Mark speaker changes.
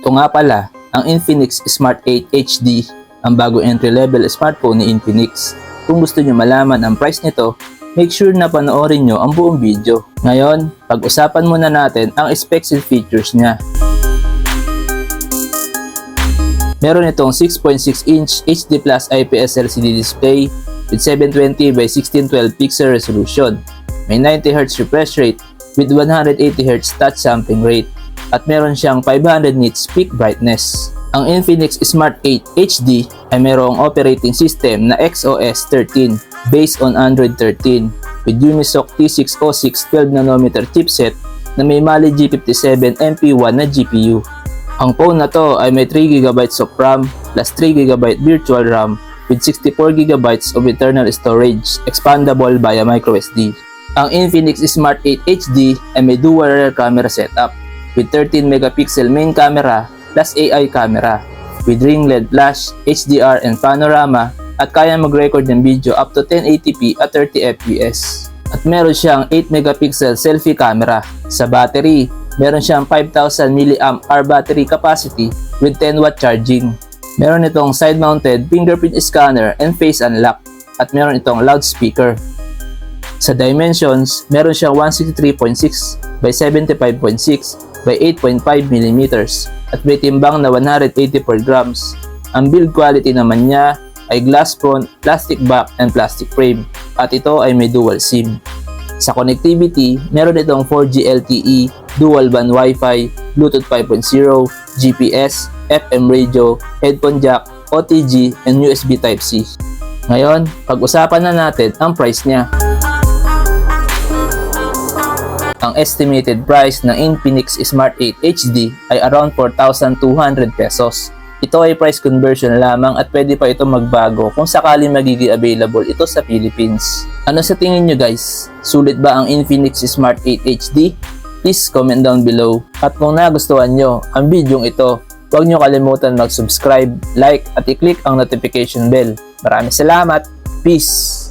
Speaker 1: Ito nga pala, ang Infinix Smart 8 HD, ang bago entry-level smartphone ni Infinix. Kung gusto nyo malaman ang price nito, make sure na panoorin nyo ang buong video. Ngayon, pag-usapan muna natin ang specs and features niya. Meron itong 6.6-inch HD Plus IPS LCD display with 720 by 1612 pixel resolution. May 90Hz refresh rate with 180Hz touch sampling rate at meron siyang 500 nits peak brightness. Ang Infinix Smart 8 HD ay mayroong operating system na XOS 13 based on Android 13 with Unisoc T606 12nm chipset na may Mali G57 MP1 na GPU. Ang phone na to ay may 3GB of RAM plus 3GB virtual RAM with 64GB of internal storage expandable via microSD. Ang Infinix Smart 8 HD ay may dual rear camera setup with 13MP main camera plus AI camera with ring LED flash, HDR and panorama at kaya mag-record ng video up to 1080p at 30fps. At meron siyang 8MP selfie camera. Sa battery, meron siyang 5000 mAh battery capacity with 10W charging. Meron itong side-mounted fingerprint scanner and face unlock at meron itong loudspeaker. Sa dimensions, meron siyang 163.6 by 75.6 by 8.5mm at may timbang na 184 grams. Ang build quality naman niya ay glass front, plastic back and plastic frame at ito ay may dual SIM. Sa connectivity, meron itong 4G LTE, dual band Wi-Fi, Bluetooth 5.0, GPS, FM radio, headphone jack, OTG and USB Type-C. Ngayon, pag-usapan na natin ang price niya. Ang estimated price ng Infinix Smart 8 HD ay around 4,200 pesos. Ito ay price conversion lamang at pwede pa ito magbago kung sakaling magiging available ito sa Philippines. Ano sa tingin nyo guys? Sulit ba ang Infinix Smart 8 HD? Please comment down below. At kung nagustuhan nyo ang video ito, huwag nyo kalimutan mag-subscribe, like at i-click ang notification bell. Maraming salamat! Peace!